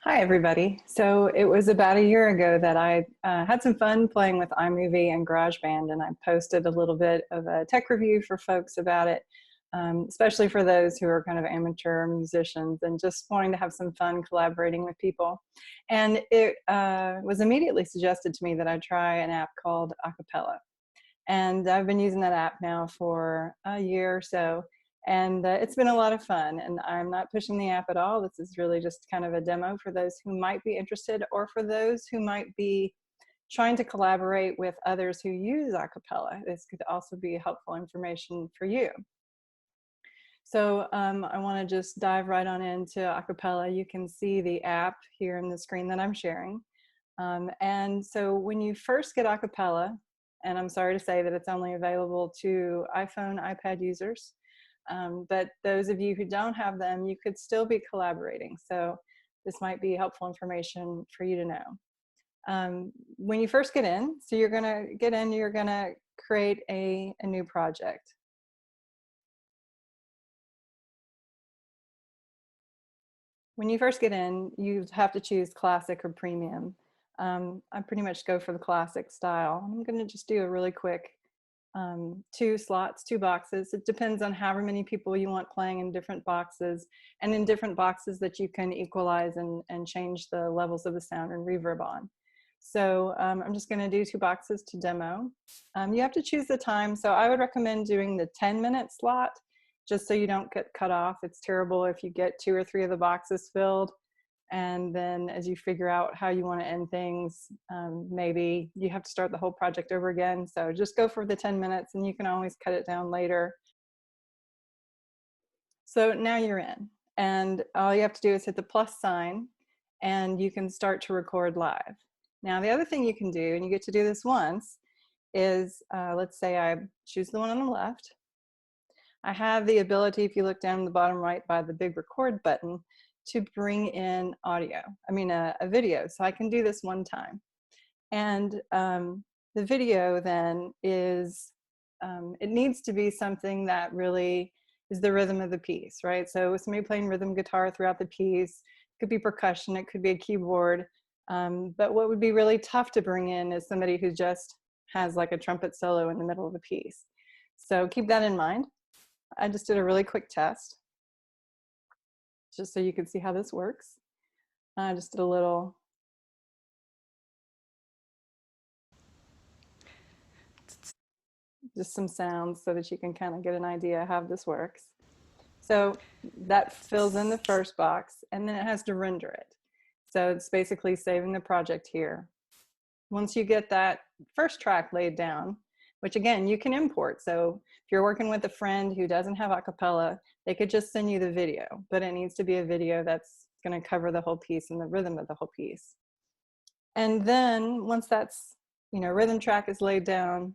Hi, everybody. So it was about a year ago that I had some fun playing with iMovie and GarageBand, and I posted a little bit of a tech review for folks about it, especially for those who are kind of amateur musicians and just wanting to have some fun collaborating with people. And it was immediately suggested to me that I try an app called Acapella. And I've been using that app now for a year or so. And it's been a lot of fun. And I'm not pushing the app at all. This is really just kind of a demo for those who might be interested, or for those who might be trying to collaborate with others who use Acapella. This could also be helpful information for you. So I want to just dive right on into Acapella. You can see the app here in the screen that I'm sharing. And so when you first get Acapella, and I'm sorry to say that it's only available to iPhone, iPad users, but those of you who don't have them, you could still be collaborating. So this might be helpful information for you to know. When you first get in, so you're gonna get in, you're gonna create a new project. When you first get in, you have to choose classic or premium. I pretty much go for the classic style. I'm gonna just do a really quick 2 slots, 2 boxes. It depends on however many people you want playing in different boxes, and in different boxes that you can equalize and change the levels of the sound and reverb on. So I'm just gonna do 2 boxes to demo. You have to choose the time. So I would recommend doing the 10-minute slot, just so you don't get cut off. It's terrible if you get 2 or 3 of the boxes filled, and then as you figure out how you want to end things, maybe you have to start the whole project over again. So just go for the 10 minutes, and you can always cut it down later. So now you're in, and all you have to do is hit the plus sign, and you can start to record live. Now the other thing you can do, and you get to do this once, is let's say I choose the one on the left. I have the ability, if you look down in the bottom right by the big record button, to bring in audio, a video. So I can do this one time. And the video then is, it needs to be something that really is the rhythm of the piece, right? So somebody playing rhythm guitar throughout the piece, it could be percussion, it could be a keyboard. But what would be really tough to bring in is somebody who just has like a trumpet solo in the middle of the piece. So keep that in mind. I just did a really quick test, just so you can see how this works. I just did a little, just some sounds so that you can kind of get an idea how this works. So that fills in the first box, and then it has to render it. So it's basically saving the project here. Once you get that first track laid down, which again, you can import. So if you're working with a friend who doesn't have Acapella, they could just send you the video, but it needs to be a video that's going to cover the whole piece and the rhythm of the whole piece. And then once that's, rhythm track is laid down,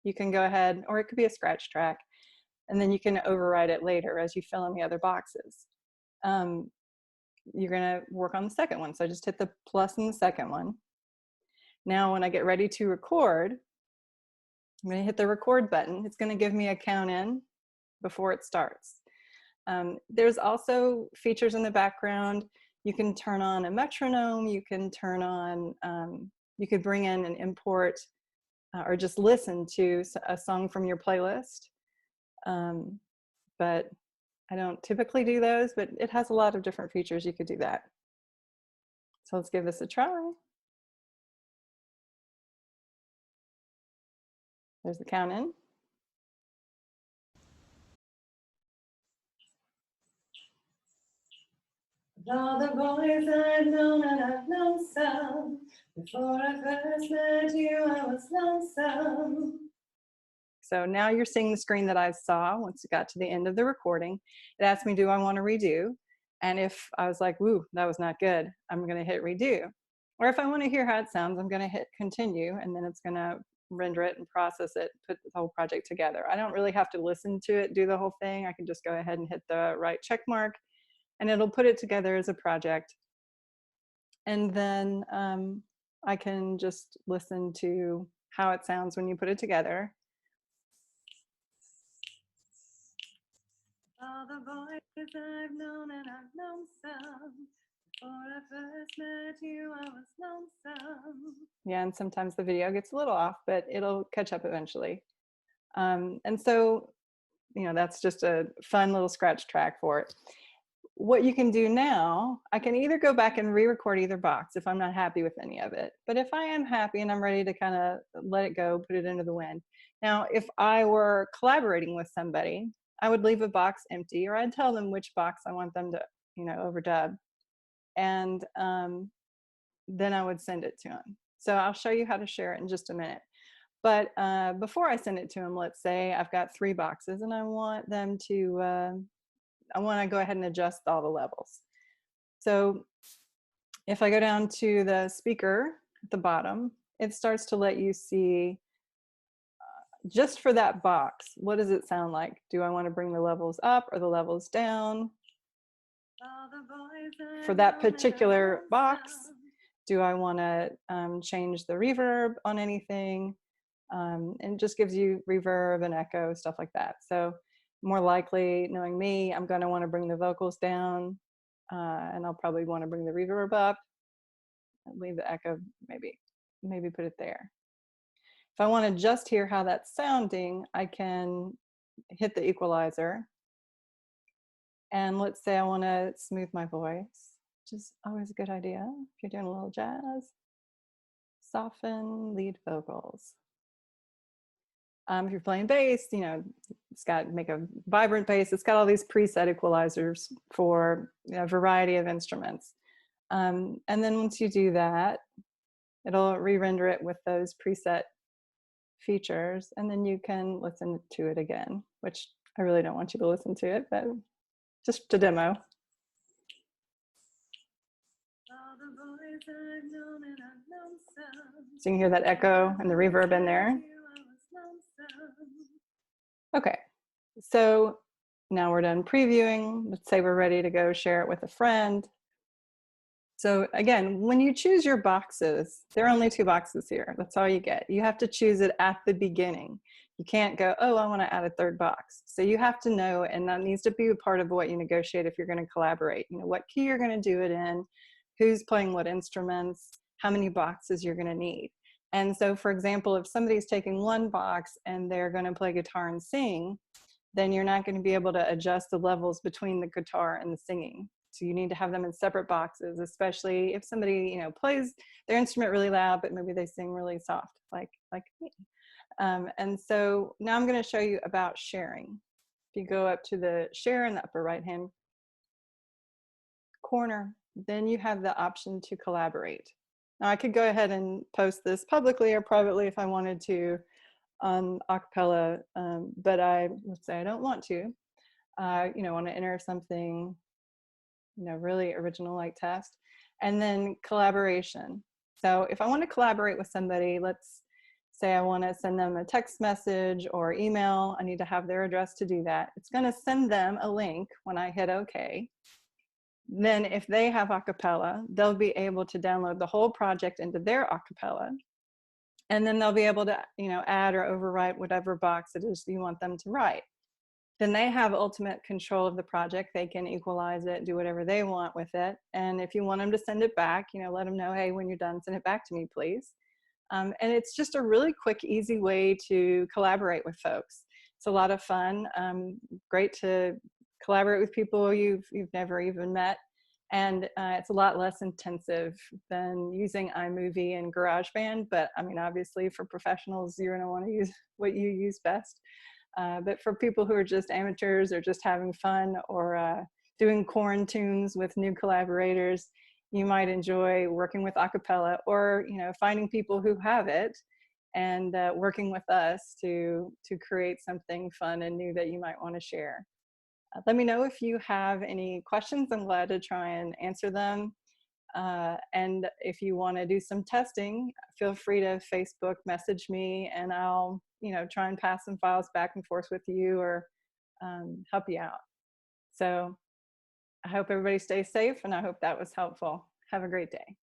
you can go ahead, or it could be a scratch track, and then you can override it later as you fill in the other boxes. You're going to work on the second one. So I just hit the plus in the second one. Now, when I get ready to record, I'm going to hit the record button. It's going to give me a count in before it starts. There's also features in the background. You can turn on a metronome. You can turn on, you could bring in and import or just listen to a song from your playlist. But I don't typically do those, but it has a lot of different features. You could do that. So let's give this a try. There's the count in. All the boys I've known, and I've known some. Before I first met you, I was lonesome. So now you're seeing the screen that I saw once it got to the end of the recording. It asked me, do I want to redo? And if I was like, woo, that was not good, I'm going to hit redo. Or if I want to hear how it sounds, I'm going to hit continue, and then it's going to render it and process it, put the whole project together. I don't really have to listen to it, do the whole thing. I can just go ahead and hit the right check mark, and it'll put it together as a project. And then I can just listen to how it sounds when you put it together. All the boys I've known, and I've known some. Before I first met you, I was lonesome. Yeah, and sometimes the video gets a little off, but it'll catch up eventually. And so, you know, that's just a fun little scratch track for it. What you can do now, I can either go back and re-record either box if I'm not happy with any of it. But if I am happy and I'm ready to kind of let it go, put it into the wind. Now, if I were collaborating with somebody, I would leave a box empty, or I'd tell them which box I want them to, you know, overdub. And then I would send it to them. So I'll show you how to share it in just a minute. But before I send it to them, let's say I've got 3 boxes and I want them to, I want to go ahead and adjust all the levels. So if I go down to the speaker at the bottom, it starts to let you see just for that box, what does it sound like? Do I want to bring the levels up or the levels down? For that particular box, do I want to change the reverb on anything? And it just gives you reverb and echo, stuff like that. So more likely, knowing me, I'm going to want to bring the vocals down, and I'll probably want to bring the reverb up and leave the echo, maybe put it there. If I want to just hear how that's sounding, I can hit the equalizer. And let's say I want to smooth my voice, which is always a good idea if you're doing a little jazz. Soften lead vocals. If you're playing bass, you know, it's got make a vibrant bass. It's got all these preset equalizers for, you know, a variety of instruments. And then once you do that, it'll re-render it with those preset features, and then you can listen to it again, which I really don't want you to listen to it, but just to demo. So you can hear that echo and the reverb in there. Okay, so now we're done previewing. Let's say we're ready to go share it with a friend. So again, when you choose your boxes, there are only 2 boxes here. That's all you get. You have to choose it at the beginning. You can't go, oh, I want to add a 3rd box. So you have to know, and that needs to be a part of what you negotiate if you're going to collaborate. You know, what key you're going to do it in, who's playing what instruments, how many boxes you're going to need. And so, for example, if somebody's taking 1 box and they're going to play guitar and sing, then you're not going to be able to adjust the levels between the guitar and the singing. So you need to have them in separate boxes, especially if somebody, you know, plays their instrument really loud, but maybe they sing really soft, like me. And so now I'm going to show you about sharing. If you go up to the share in the upper right-hand corner, then you have the option to collaborate. Now I could go ahead and post this publicly or privately if I wanted to on Acapella, but let's say I don't want to. You know, want to enter something, you know, really original like test, and then collaboration. So if I want to collaborate with somebody, let's say I want to send them a text message or email, I need to have their address to do that. It's going to send them a link when I hit OK. Then if they have Acapella, they'll be able to download the whole project into their Acapella. And then they'll be able to, you know, add or overwrite whatever box it is you want them to write. Then they have ultimate control of the project. They can equalize it, do whatever they want with it. And if you want them to send it back, you know, let them know, hey, when you're done, send it back to me, please. And it's just a really quick, easy way to collaborate with folks. It's a lot of fun. Great to collaborate with people you've never even met. And it's a lot less intensive than using iMovie and GarageBand. But I mean, obviously for professionals, you're gonna wanna use what you use best. But for people who are just amateurs or just having fun or doing quarantunes with new collaborators, you might enjoy working with Acapella, or, you know, finding people who have it and working with us to create something fun and new that you might want to share. Let me know if you have any questions. I'm glad to try and answer them. And if you want to do some testing, feel free to Facebook message me, and I'll, you know, try and pass some files back and forth with you, or help you out. So I hope everybody stays safe, and I hope that was helpful. Have a great day.